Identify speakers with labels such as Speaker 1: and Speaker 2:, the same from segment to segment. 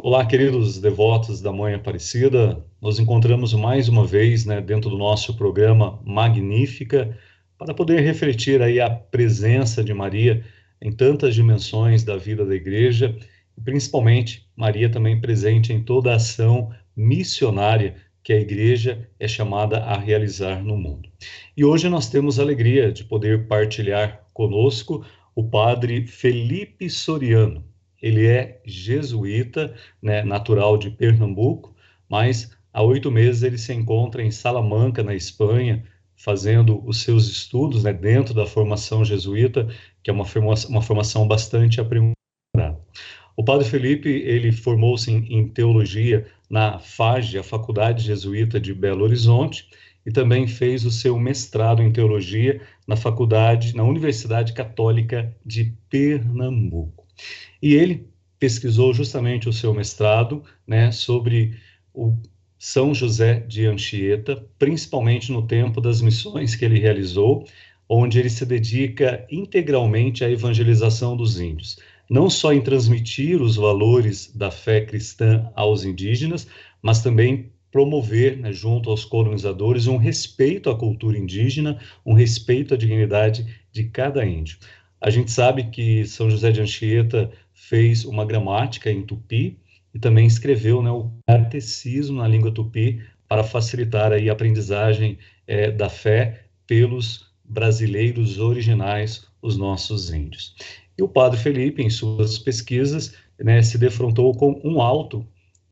Speaker 1: Olá, queridos devotos da Mãe Aparecida. Nos encontramos mais uma vez, dentro do nosso programa Magnífica, para poder refletir aí a presença de Maria em tantas dimensões da vida da Igreja, e principalmente Maria também presente em toda a ação missionária que a Igreja é chamada a realizar no mundo. E hoje nós temos a alegria de poder partilhar conosco o Padre Felipe Soriano. Ele é jesuíta, natural de Pernambuco, mas há 8 meses ele se encontra em Salamanca, na Espanha, fazendo os seus estudos, dentro da formação jesuíta, que é uma formação bastante aprimorada. O Padre Felipe, ele formou-se em teologia na FAGE, a Faculdade Jesuíta de Belo Horizonte, e também fez o seu mestrado em teologia na Universidade Católica de Pernambuco. E ele pesquisou justamente o seu mestrado, sobre o São José de Anchieta, principalmente no tempo das missões que ele realizou, onde ele se dedica integralmente à evangelização dos índios, não só em transmitir os valores da fé cristã aos indígenas, mas também promover, junto aos colonizadores, um respeito à cultura indígena, um respeito à dignidade de cada índio. A gente sabe que São José de Anchieta fez uma gramática em tupi e também escreveu, o catecismo na língua tupi para facilitar aí a aprendizagem da fé pelos brasileiros originais, os nossos índios. E o Padre Felipe, em suas pesquisas, se defrontou com um auto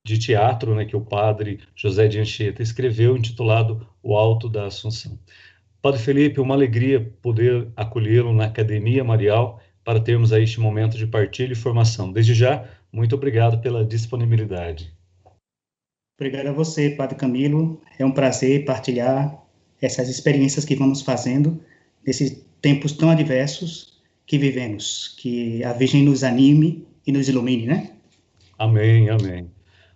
Speaker 1: de teatro, que o Padre José de Anchieta escreveu, intitulado O Alto da Assunção. Padre Felipe, uma alegria poder acolhê-lo na Academia Marial para termos aí este momento de partilha e formação. Desde já, muito obrigado pela disponibilidade.
Speaker 2: Obrigado a você, Padre Camilo. É um prazer partilhar essas experiências que vamos fazendo nesses tempos tão adversos que vivemos. Que a Virgem nos anime e nos ilumine, né?
Speaker 1: Amém, amém.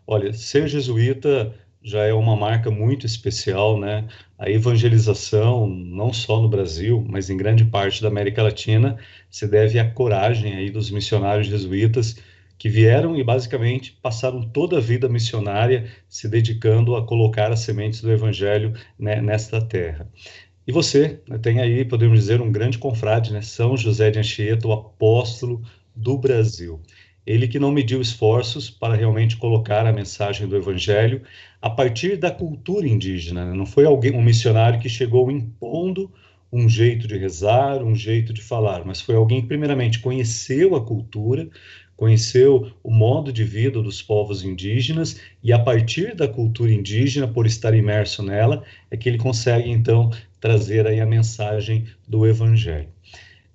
Speaker 1: Olha, ser jesuíta já é uma marca muito especial, né? A evangelização, não só no Brasil, mas em grande parte da América Latina, se deve à coragem aí dos missionários jesuítas que vieram e basicamente passaram toda a vida missionária se dedicando a colocar as sementes do evangelho, nesta terra. E você, tem aí, podemos dizer, um grande confrade, São José de Anchieta, o apóstolo do Brasil. Ele que não mediu esforços para realmente colocar a mensagem do Evangelho a partir da cultura indígena, Não foi um missionário que chegou impondo um jeito de rezar, um jeito de falar, mas foi alguém que primeiramente conheceu a cultura, conheceu o modo de vida dos povos indígenas e a partir da cultura indígena, por estar imerso nela, é que ele consegue então trazer aí a mensagem do Evangelho.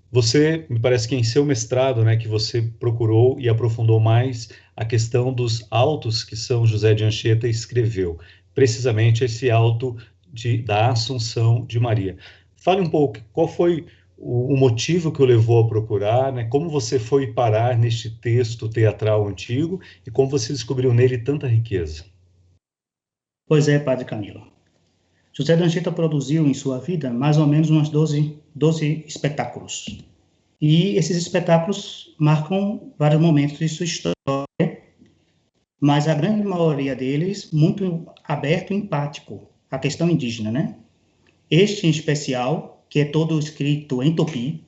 Speaker 1: Você, me parece que em seu mestrado, que você procurou e aprofundou mais a questão dos autos que São José de Anchieta escreveu, precisamente esse auto da Assunção de Maria. Fale um pouco, qual foi o motivo que o levou a procurar, como você foi parar neste texto teatral antigo e como você descobriu nele tanta riqueza.
Speaker 2: Pois é, Padre Camilo. José de Anchieta produziu em sua vida mais ou menos umas 12 espetáculos. E esses espetáculos marcam vários momentos de sua história, mas a grande maioria deles muito aberto e empático à questão indígena, né? Este em especial, que é todo escrito em tupi,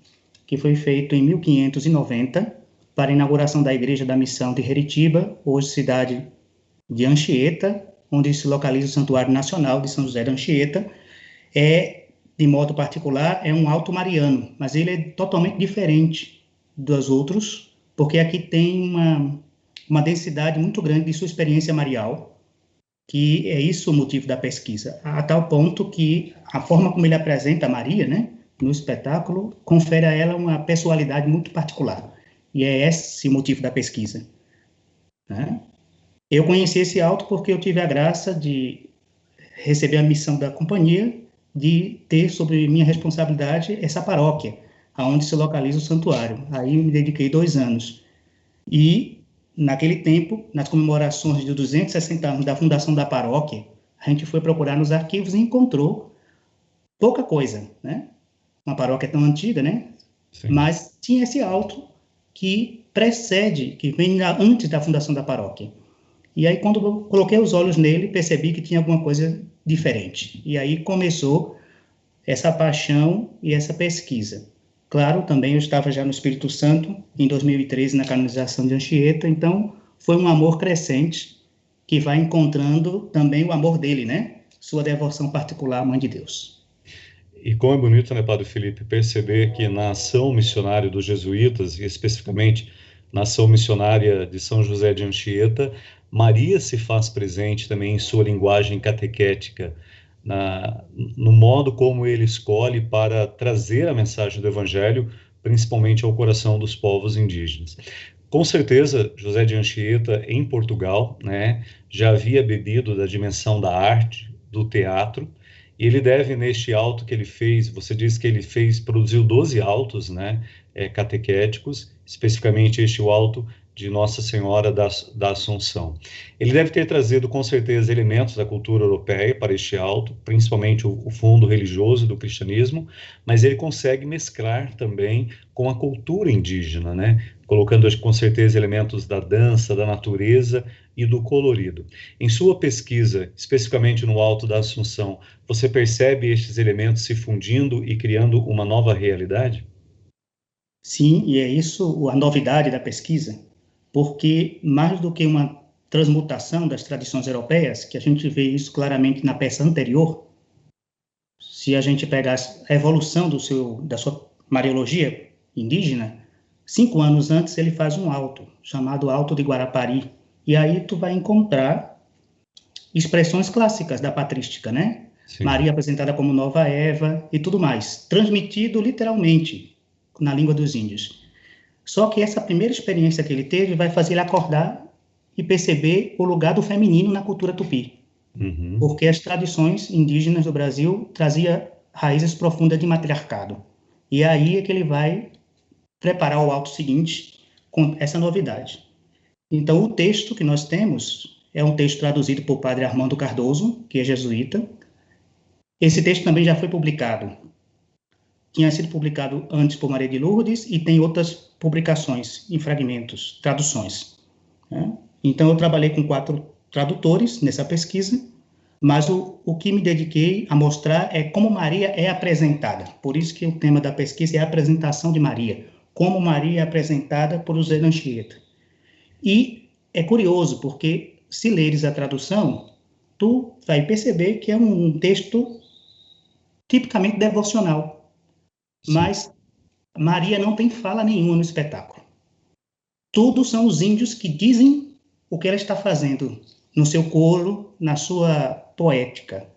Speaker 2: que foi feito em 1590 para a inauguração da Igreja da Missão de Heritiba, hoje cidade de Anchieta, onde se localiza o Santuário Nacional de São José de Anchieta, de modo particular, é um alto mariano, mas ele é totalmente diferente dos outros, porque aqui tem uma densidade muito grande de sua experiência marial, que é isso o motivo da pesquisa, a tal ponto que a forma como ele apresenta a Maria, no espetáculo, confere a ela uma personalidade muito particular, e é esse o motivo da pesquisa, né? Eu conheci esse auto porque eu tive a graça de receber a missão da companhia de ter sobre minha responsabilidade essa paróquia, aonde se localiza o santuário. Aí eu me dediquei 2 anos. E, naquele tempo, nas comemorações de 260 anos da fundação da paróquia, a gente foi procurar nos arquivos e encontrou pouca coisa, né? Uma paróquia tão antiga, né?
Speaker 1: Sim.
Speaker 2: Mas tinha esse auto que precede, que vem antes da fundação da paróquia. E aí, quando eu coloquei os olhos nele, percebi que tinha alguma coisa diferente. E aí começou essa paixão e essa pesquisa. Claro, também eu estava já no Espírito Santo, em 2013, na canonização de Anchieta, então foi um amor crescente que vai encontrando também o amor dele, né? Sua devoção particular à Mãe de Deus.
Speaker 1: E como é bonito, né, Padre Felipe, perceber que na ação missionária dos jesuítas, e especificamente na ação missionária de São José de Anchieta, Maria se faz presente também em sua linguagem catequética, no modo como ele escolhe para trazer a mensagem do Evangelho, principalmente ao coração dos povos indígenas. Com certeza, José de Anchieta, em Portugal, né, já havia bebido da dimensão da arte, do teatro, e ele deve, neste auto que ele fez, você diz que ele fez, produziu 12 autos, né, catequéticos, especificamente este o auto de Nossa Senhora da Assunção. Ele deve ter trazido, com certeza, elementos da cultura europeia para este auto, principalmente o fundo religioso do cristianismo, mas ele consegue mesclar também com a cultura indígena, né, colocando, com certeza, elementos da dança, da natureza e do colorido. Em sua pesquisa, especificamente no Alto da Assunção, você percebe estes elementos se fundindo e criando uma nova realidade?
Speaker 2: Sim, e é isso a novidade da pesquisa, porque mais do que uma transmutação das tradições europeias, que a gente vê isso claramente na peça anterior, se a gente pegar a evolução da sua Mariologia indígena, 5 anos antes ele faz um auto, chamado Auto de Guarapari, e aí tu vai encontrar expressões clássicas da patrística, né?
Speaker 1: Sim.
Speaker 2: Maria apresentada como nova Eva e tudo mais, transmitido literalmente na língua dos índios. Só que essa primeira experiência que ele teve vai fazer ele acordar e perceber o lugar do feminino na cultura tupi.
Speaker 1: Uhum.
Speaker 2: Porque as tradições indígenas do Brasil traziam raízes profundas de matriarcado. E aí é que ele vai preparar o auto seguinte com essa novidade. Então, o texto que nós temos é um texto traduzido por padre Armando Cardoso, que é jesuíta. Esse texto também já foi publicado. Tinha sido publicado antes por Maria de Lourdes e tem outras publicações em fragmentos, traduções, né? Então, eu trabalhei com 4 tradutores nessa pesquisa, mas o que me dediquei a mostrar é como Maria é apresentada. Por isso que o tema da pesquisa é a apresentação de Maria, como Maria é apresentada por José de Anchieta. E é curioso, porque se leres a tradução, tu vai perceber que é um texto tipicamente devocional. Sim. Mas Maria não tem fala nenhuma no espetáculo. Tudo são os índios que dizem o que ela está fazendo no seu coro, na sua poética.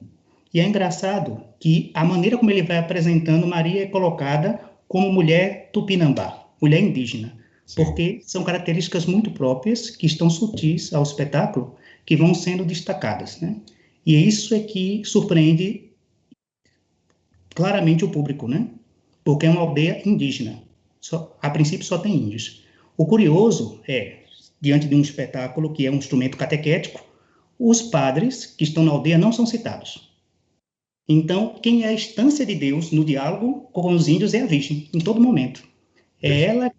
Speaker 2: E é engraçado que a maneira como ele vai apresentando Maria é colocada como mulher tupinambá, mulher indígena. Sim. Porque são características muito próprias, que estão sutis ao espetáculo, que vão sendo destacadas, né? E isso é que surpreende claramente o público, né? Porque é uma aldeia indígena. A princípio só tem índios. O curioso é, diante de um espetáculo que é um instrumento catequético, os padres que estão na aldeia não são citados. Então, quem é a instância de Deus no diálogo com os índios é a Virgem, em todo momento. É ela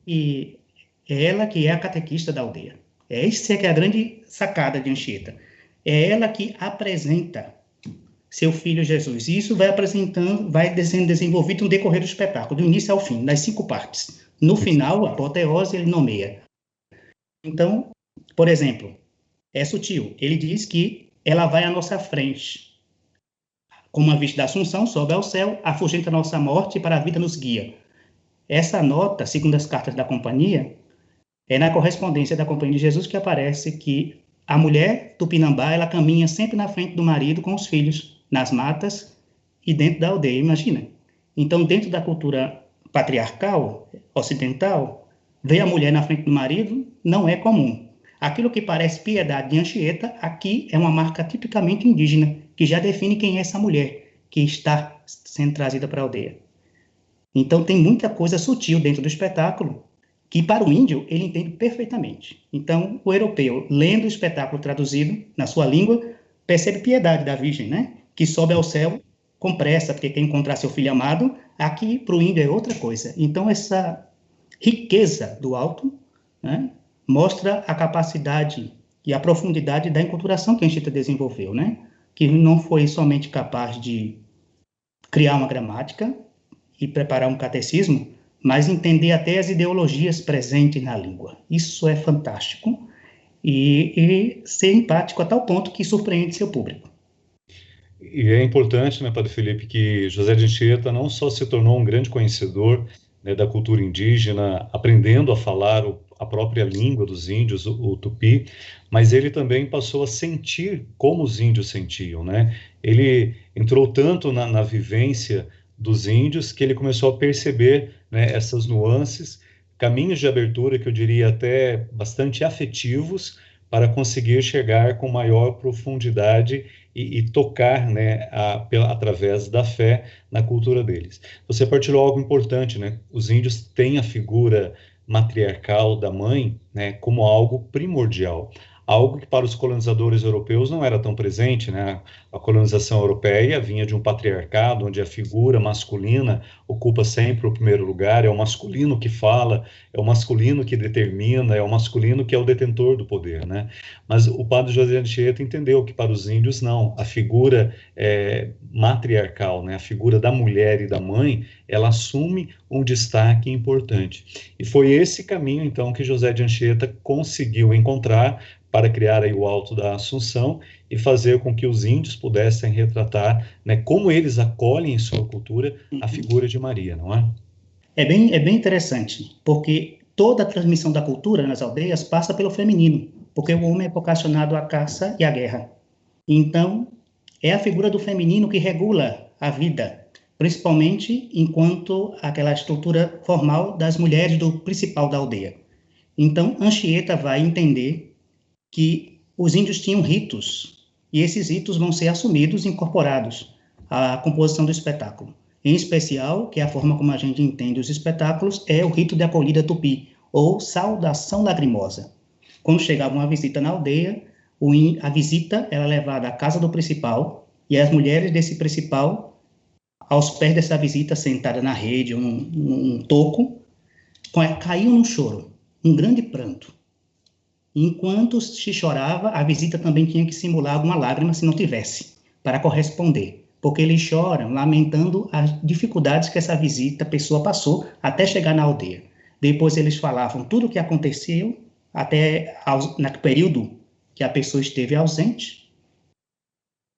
Speaker 2: que é a catequista da aldeia. Essa é que é a grande sacada de Anchieta. É ela que apresenta seu filho Jesus. E isso vai sendo desenvolvido no decorrer do espetáculo, do início ao fim, nas 5 partes. No final, a apoteose, ele nomeia. Então, por exemplo, é sutil. Ele diz que ela vai à nossa frente. Como a vista da Assunção, sobe ao céu, afugenta a nossa morte e para a vida nos guia. Essa nota, segundo as cartas da companhia, é na correspondência da Companhia de Jesus que aparece que a mulher tupinambá, ela caminha sempre na frente do marido com os filhos, nas matas e dentro da aldeia, imagina. Então, dentro da cultura patriarcal, ocidental, ver a mulher na frente do marido não é comum. Aquilo que parece piedade de Anchieta, aqui é uma marca tipicamente indígena, que já define quem é essa mulher que está sendo trazida para a aldeia. Então, tem muita coisa sutil dentro do espetáculo, que para o índio ele entende perfeitamente. Então, o europeu, lendo o espetáculo traduzido na sua língua, percebe piedade da Virgem, né? Que sobe ao céu com pressa, porque quer encontrar seu filho amado. Aqui, para o índio, é outra coisa. Então, essa riqueza do alto, né, mostra a capacidade e a profundidade da enculturação que a Anchieta desenvolveu, né? Que não foi somente capaz de criar uma gramática e preparar um catecismo, mas entender até as ideologias presentes na língua. Isso é fantástico e ser empático a tal ponto que surpreende seu público.
Speaker 1: E é importante, né, Padre Felipe, que José de Anchieta não só se tornou um grande conhecedor, né, da cultura indígena, aprendendo a falar a própria língua dos índios, o tupi, mas ele também passou a sentir como os índios sentiam, né? Ele entrou tanto na vivência dos índios que ele começou a perceber, né, essas nuances, caminhos de abertura que eu diria até bastante afetivos para conseguir chegar com maior profundidade e tocar, né, através da fé na cultura deles. Você partilhou algo importante, né? Os índios têm a figura matriarcal da mãe, né, como algo primordial, algo que para os colonizadores europeus não era tão presente, né? A colonização europeia vinha de um patriarcado onde a figura masculina ocupa sempre o primeiro lugar, é o masculino que fala, é o masculino que determina, é o masculino que é o detentor do poder, né? Mas o padre José de Anchieta entendeu que para os índios não, a figura matriarcal, né? A figura da mulher e da mãe, ela assume um destaque importante. E foi esse caminho, então, que José de Anchieta conseguiu encontrar para criar aí o Alto da Assunção e fazer com que os índios pudessem retratar, né, como eles acolhem em sua cultura a figura de Maria, não é?
Speaker 2: É bem interessante, porque toda a transmissão da cultura nas aldeias passa pelo feminino, porque o homem é vocacionado à caça e à guerra. Então, é a figura do feminino que regula a vida, principalmente enquanto aquela estrutura formal das mulheres do principal da aldeia. Então, Anchieta vai entender que os índios tinham ritos, e esses ritos vão ser assumidos e incorporados à composição do espetáculo. Em especial, que é a forma como a gente entende os espetáculos, é o rito de acolhida tupi, ou saudação lagrimosa. Quando chegava uma visita na aldeia, a visita era levada à casa do principal, e as mulheres desse principal, aos pés dessa visita, sentadas na rede ou num toco, caíam num choro, um grande pranto. Enquanto se chorava, a visita também tinha que simular alguma lágrima, se não tivesse, para corresponder, porque eles choram lamentando as dificuldades que essa visita, a pessoa passou até chegar na aldeia. Depois eles falavam tudo o que aconteceu até no período que a pessoa esteve ausente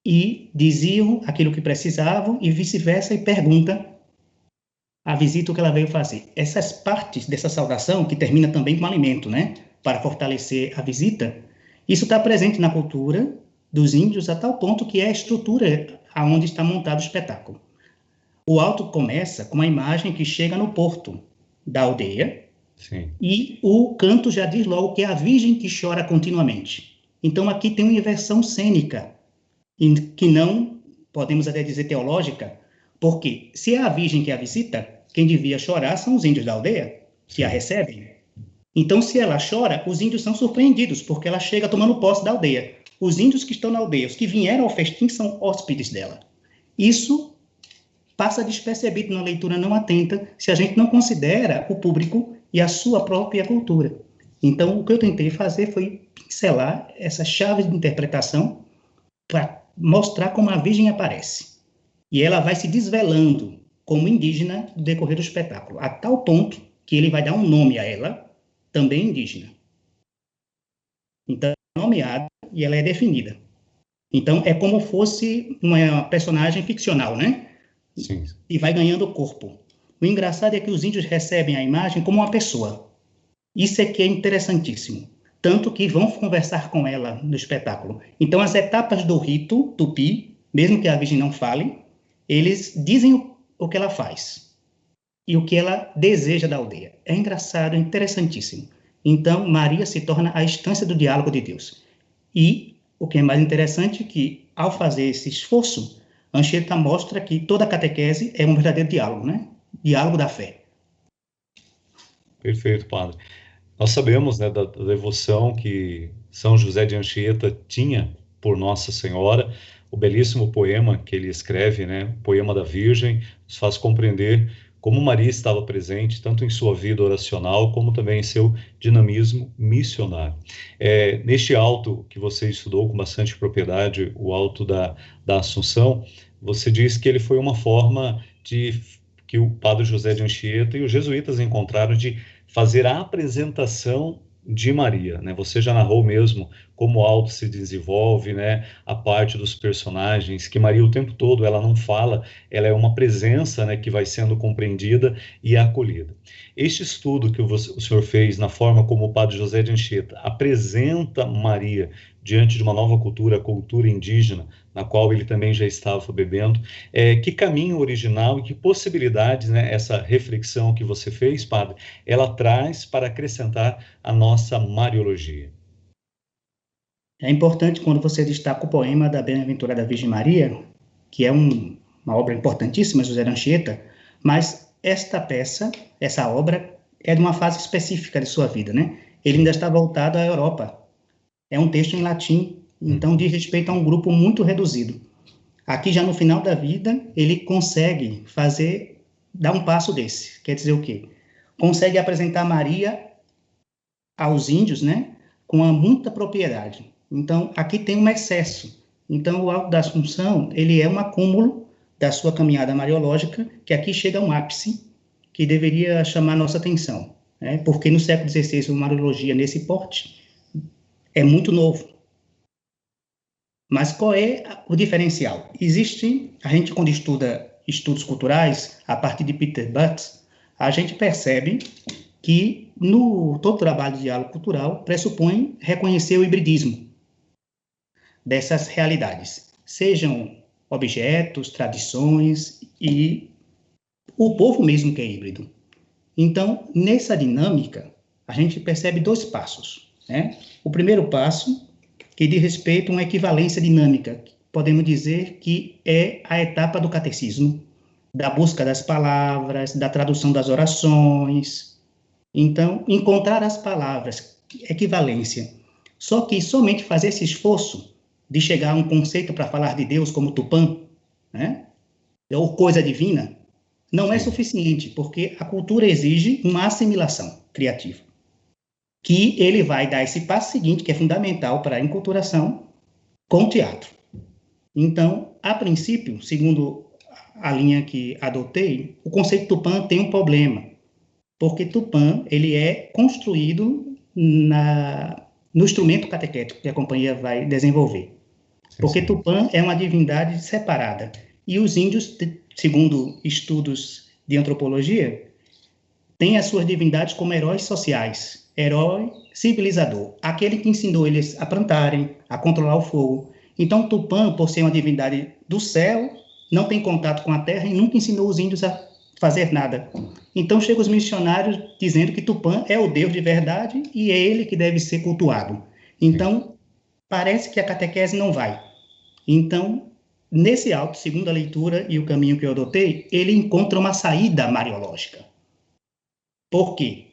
Speaker 2: e diziam aquilo que precisavam e vice-versa e pergunta a visita o que ela veio fazer. Essas partes dessa saudação, que termina também com alimento, né? Para fortalecer a visita, isso está presente na cultura dos índios a tal ponto que é a estrutura aonde está montado o espetáculo. O alto começa com uma imagem que chega no porto da aldeia. Sim. E o canto já diz logo que é a Virgem que chora continuamente. Então aqui tem uma inversão cênica, que não podemos até dizer teológica, porque se é a Virgem que a visita, quem devia chorar são os índios da aldeia, que a recebem. Então, se ela chora, os índios são surpreendidos, porque ela chega tomando posse da aldeia. Os índios que estão na aldeia, os que vieram ao festim, são hóspedes dela. Isso passa despercebido na leitura não atenta, se a gente não considera o público e a sua própria cultura. Então, o que eu tentei fazer foi pincelar essas chaves de interpretação para mostrar como a Virgem aparece. E ela vai se desvelando como indígena no decorrer do espetáculo, a tal ponto que ele vai dar um nome a ela, também indígena. Então, é nomeada e ela é definida. Então, é como fosse uma personagem ficcional, né? Sim. E vai ganhando corpo. O engraçado é que os índios recebem a imagem como uma pessoa. Isso é que é interessantíssimo. Tanto que vão conversar com ela no espetáculo. Então, as etapas do rito tupi, mesmo que a Virgem não fale, eles dizem o que ela faz e o que ela deseja da aldeia. É engraçado, é interessantíssimo. Então, Maria se torna a instância do diálogo de Deus. E o que é mais interessante é que, ao fazer esse esforço, Anchieta mostra que toda catequese é um verdadeiro diálogo, né? Diálogo da fé.
Speaker 1: Perfeito, padre. Nós sabemos, né, da devoção que São José de Anchieta tinha por Nossa Senhora. O belíssimo poema que ele escreve, né, Poema da Virgem, nos faz compreender como Maria estava presente tanto em sua vida oracional como também em seu dinamismo missionário. Neste alto que você estudou com bastante propriedade, o alto da Assunção, você diz que ele foi uma forma que o padre José de Anchieta e os jesuítas encontraram de fazer a apresentação de Maria, né? Você já narrou mesmo como o alto se desenvolve, né? A parte dos personagens, que Maria o tempo todo ela não fala, ela é uma presença, né? Que vai sendo compreendida e acolhida. Este estudo que o senhor fez na forma como o padre José de Anchieta apresenta Maria diante de uma nova cultura, a cultura indígena, na qual ele também já estava bebendo, que caminho original e que possibilidades, né? Essa reflexão que você fez, padre, ela traz para acrescentar a nossa Mariologia.
Speaker 2: É importante quando você destaca o poema da Bem-aventurada Virgem Maria, que é uma obra importantíssima, José de Anchieta, mas esta peça, essa obra, é de uma fase específica de sua vida, né? Ele ainda está voltado à Europa. É um texto em latim, então diz respeito a um grupo muito reduzido. Aqui, já no final da vida, ele consegue dar um passo desse. Quer dizer o quê? Consegue apresentar Maria aos índios, né? Com muita propriedade. Então, aqui tem um excesso. Então, o Alto da Assunção, ele é um acúmulo da sua caminhada mariológica, que aqui chega a um ápice, que deveria chamar nossa atenção, né? Porque no século XVI, a Mariologia nesse porte é muito novo. Mas qual é o diferencial? A gente quando estuda estudos culturais, a partir de Peter Butts, a gente percebe que todo trabalho de diálogo cultural pressupõe reconhecer o hibridismo dessas realidades, sejam objetos, tradições e o povo mesmo que é híbrido. Então, nessa dinâmica, a gente percebe 2 passos, né? O primeiro passo, que diz respeito a uma equivalência dinâmica, podemos dizer que é a etapa do catecismo, da busca das palavras, da tradução das orações. Então, encontrar as palavras, equivalência. Só que somente fazer esse esforço de chegar a um conceito para falar de Deus como Tupã, né? Ou coisa divina, não é suficiente, porque a cultura exige uma assimilação criativa, que ele vai dar esse passo seguinte, que é fundamental para a enculturação, com o teatro. Então, a princípio, segundo a linha que adotei, o conceito Tupã tem um problema, porque Tupã ele é construído no instrumento catequético que a companhia vai desenvolver. Porque Tupã é uma divindade separada. E os índios, segundo estudos de antropologia, têm as suas divindades como heróis sociais, herói civilizador, aquele que ensinou eles a plantarem, a controlar o fogo. Então, Tupã, por ser uma divindade do céu, não tem contato com a terra e nunca ensinou os índios a fazer nada. Então, chegam os missionários dizendo que Tupã é o Deus de verdade e é ele que deve ser cultuado. Então, parece que a catequese não vai. Então, nesse alto, segundo a leitura e o caminho que eu adotei, ele encontra uma saída mariológica. Por quê?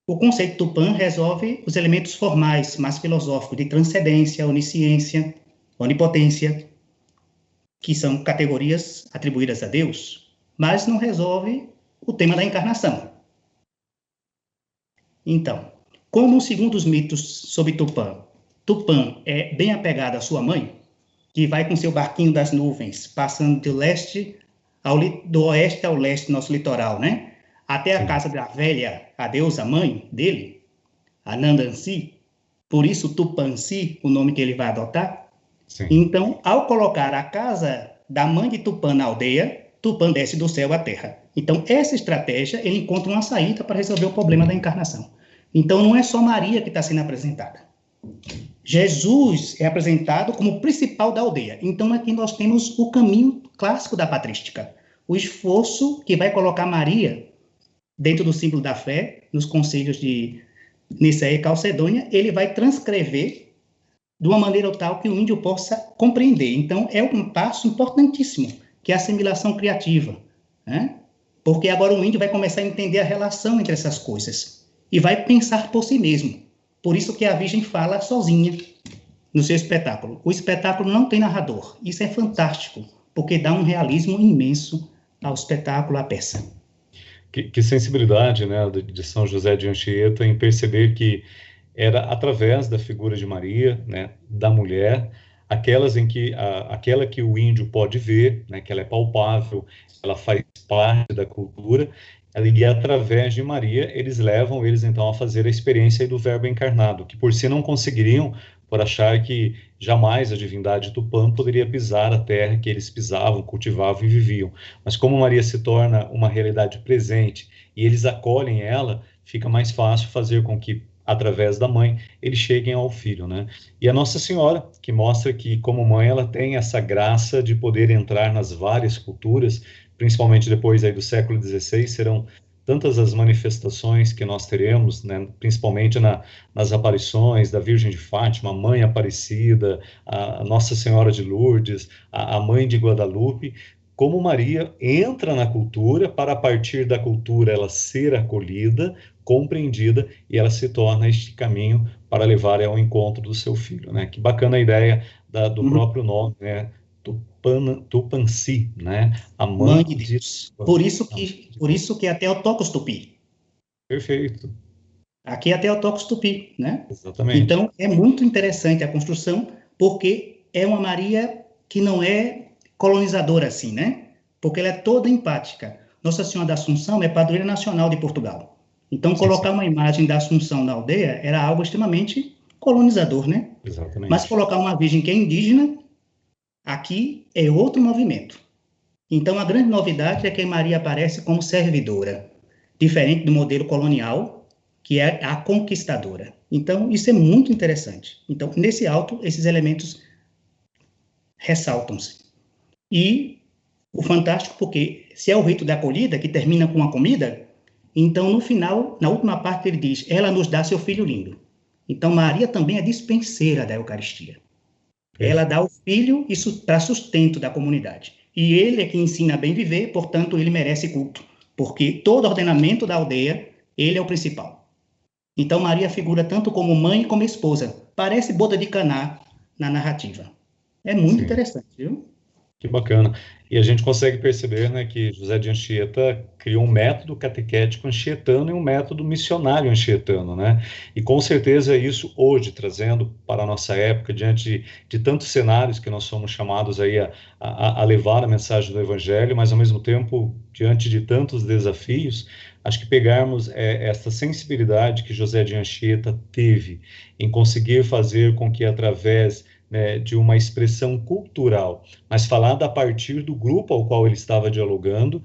Speaker 2: O conceito Tupã resolve os elementos formais, mais filosóficos, de transcendência, onisciência, onipotência, que são categorias atribuídas a Deus, mas não resolve o tema da encarnação. Então, como segundo os mitos sobre Tupã, Tupã é bem apegado à sua mãe, que vai com seu barquinho das nuvens, passando do oeste ao leste do nosso litoral, né? Até a casa da velha, a deusa mãe dele, a Nandansi, por isso Tupanci, o nome que ele vai adotar. Sim. Então, ao colocar a casa da mãe de Tupã na aldeia, Tupã desce do céu à terra. Então, essa estratégia, ele encontra uma saída para resolver o problema da encarnação. Então, não é só Maria que está sendo apresentada. Jesus é apresentado como o principal da aldeia. Então, aqui nós temos o caminho clássico da patrística. O esforço que vai colocar Maria dentro do símbolo da fé, nos concílios de Nicéia e Calcedônia, ele vai transcrever de uma maneira tal que o índio possa compreender. Então, é um passo importantíssimo, que é a assimilação criativa, né? Porque agora o índio vai começar a entender a relação entre essas coisas e vai pensar por si mesmo. Por isso que a Virgem fala sozinha no seu espetáculo. O espetáculo não tem narrador. Isso é fantástico, porque dá um realismo imenso ao espetáculo, à peça.
Speaker 1: Que sensibilidade, né, de São José de Anchieta em perceber que era através da figura de Maria, né, da mulher, aquela que o índio pode ver, né, que ela é palpável, ela faz parte da cultura, e através de Maria eles levam eles então a fazer a experiência aí do Verbo encarnado, que por si não conseguiriam, por achar que jamais a divindade Tupã poderia pisar a terra que eles pisavam, cultivavam e viviam. Mas como Maria se torna uma realidade presente e eles acolhem ela, fica mais fácil fazer com que através da mãe, eles cheguem ao filho, né? E a Nossa Senhora, que mostra que, como mãe, ela tem essa graça de poder entrar nas várias culturas, principalmente depois aí do século XVI, serão tantas as manifestações que nós teremos, né? Principalmente nas aparições da Virgem de Fátima, a Mãe Aparecida, a Nossa Senhora de Lourdes, a Mãe de Guadalupe, como Maria entra na cultura para, a partir da cultura, ela ser acolhida, compreendida, e ela se torna este caminho para levar ao encontro do seu filho, né? Que bacana a ideia do
Speaker 2: Uhum.
Speaker 1: próprio nome, né? Tupanci, né? A
Speaker 2: Mãe
Speaker 1: mãe
Speaker 2: de
Speaker 1: de...
Speaker 2: Deus. Por isso que é Theotokos Tupi.
Speaker 1: Perfeito,
Speaker 2: Aqui é Theotokos Tupi, né?
Speaker 1: exatamente.
Speaker 2: Então, é muito interessante a construção, porque é uma Maria que não é colonizadora assim, né? Porque ela é toda empática. Nossa Senhora da Assunção é padroeira nacional de Portugal. Então,
Speaker 1: Sim, sim,
Speaker 2: colocar uma imagem da Assunção na aldeia era algo extremamente colonizador, né? Mas
Speaker 1: exatamente.
Speaker 2: colocar uma virgem que é indígena, aqui é outro movimento. Então, a grande novidade é que Maria aparece como servidora, diferente do modelo colonial, que é a conquistadora. Então, isso é muito interessante. Então, nesse alto, esses elementos ressaltam-se. E o fantástico, porque se é o rito da acolhida, que termina com a comida, então, no final, na última parte, ele diz: ela nos dá seu filho lindo. Então, Maria também é dispenseira da Eucaristia. Ela
Speaker 1: Perfeito.
Speaker 2: dá o filho isso para sustento da comunidade. E ele é que ensina a bem viver, portanto, ele merece culto, porque todo ordenamento da aldeia, ele é o principal. Então, Maria figura tanto como mãe como esposa. Parece boda de Caná na narrativa. É muito
Speaker 1: Sim.
Speaker 2: interessante, viu?
Speaker 1: Que bacana. E a gente consegue perceber, né, que José de Anchieta criou um método catequético anchietano e um método missionário anchietano, né? E com certeza isso hoje, trazendo para a nossa época, diante de tantos cenários que nós somos chamados aí a levar a mensagem do Evangelho, mas ao mesmo tempo, diante de tantos desafios, acho que pegarmos essa sensibilidade que José de Anchieta teve em conseguir fazer com que através, né, de uma expressão cultural, mas falada a partir do grupo ao qual ele estava dialogando,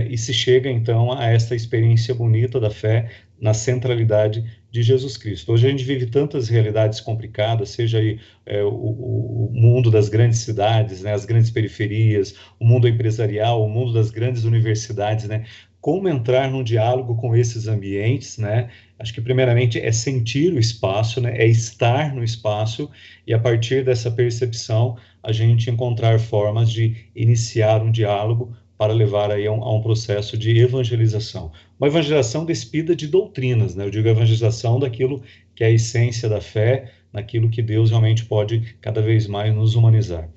Speaker 1: e se chega então a esta experiência bonita da fé na centralidade de Jesus Cristo. Hoje a gente vive tantas realidades complicadas, seja aí o mundo das grandes cidades, né, as grandes periferias, o mundo empresarial, o mundo das grandes universidades, né? Como entrar num diálogo com esses ambientes, né? Acho que primeiramente é sentir o espaço, né? É estar no espaço e a partir dessa percepção a gente encontrar formas de iniciar um diálogo para levar aí a um processo de evangelização. Uma evangelização despida de doutrinas, né? Eu digo evangelização daquilo que é a essência da fé, naquilo que Deus realmente pode cada vez mais nos humanizar.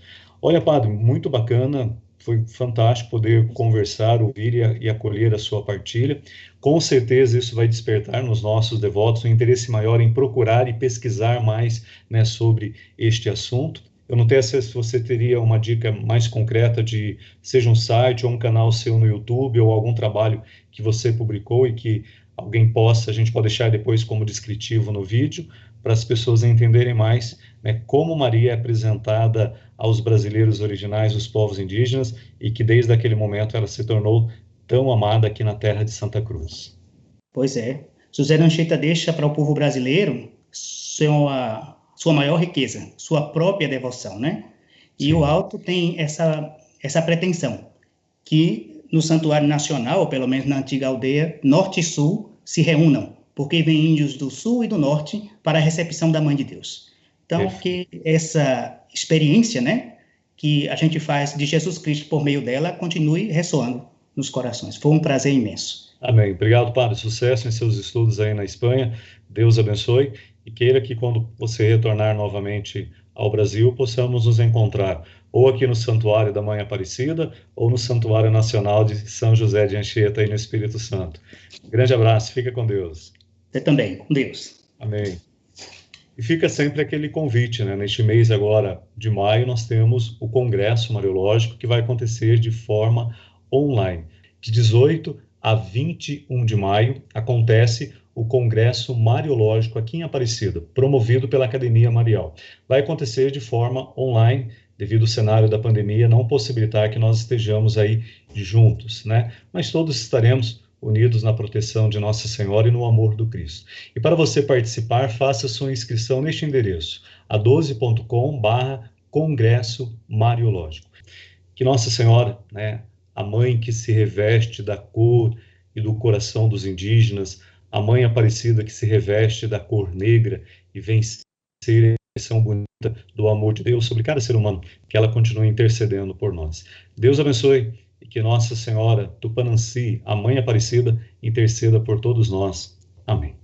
Speaker 1: Olha, padre, muito bacana, foi fantástico poder conversar, ouvir e acolher a sua partilha. Com certeza isso vai despertar nos nossos devotos um interesse maior em procurar e pesquisar mais, né, sobre este assunto. Eu não sei se você teria uma dica mais concreta de, seja um site ou um canal seu no YouTube ou algum trabalho que você publicou e que alguém possa, a gente pode deixar depois como descritivo no vídeo, para as pessoas entenderem mais, né, como Maria é apresentada aos brasileiros originais, os povos indígenas, e que desde aquele momento ela se tornou tão amada aqui na terra de Santa Cruz.
Speaker 2: Pois é. José de Anchieta deixa para o povo brasileiro sua maior riqueza, sua própria devoção, né? E o
Speaker 1: Sim,
Speaker 2: alto tem essa pretensão, que no Santuário Nacional, ou pelo menos na antiga aldeia, norte e sul se reúnam, porque vêm índios do sul e do norte para a recepção da Mãe de Deus. Então,
Speaker 1: perfeito.
Speaker 2: que essa experiência, né, que a gente faz de Jesus Cristo por meio dela, continue ressoando nos corações. Foi um prazer imenso.
Speaker 1: Amém. Obrigado, padre. Sucesso em seus estudos aí na Espanha. Deus abençoe e queira que quando você retornar novamente ao Brasil, possamos nos encontrar ou aqui no Santuário da Mãe Aparecida ou no Santuário Nacional de São José de Anchieta, aí no Espírito Santo. Grande abraço, fica com Deus.
Speaker 2: Você também, com Deus.
Speaker 1: Amém. E fica sempre aquele convite, né? Neste mês agora de maio, nós temos o Congresso Mariológico, que vai acontecer de forma online. De 18 a 21 de maio, acontece o Congresso Mariológico aqui em Aparecida, promovido pela Academia Marial. Vai acontecer de forma online, devido ao cenário da pandemia não possibilitar que nós estejamos aí juntos, né? Mas todos estaremos unidos na proteção de Nossa Senhora e no amor do Cristo. E para você participar, faça sua inscrição neste endereço, a12.com/Congresso Mariológico. Que Nossa Senhora, né, a mãe que se reveste da cor e do coração dos indígenas, a mãe Aparecida que se reveste da cor negra e vem ser a expressão bonita do amor de Deus sobre cada ser humano, que ela continue intercedendo por nós. Deus abençoe. E que Nossa Senhora Tupãnanci, a Mãe Aparecida, interceda por todos nós. Amém.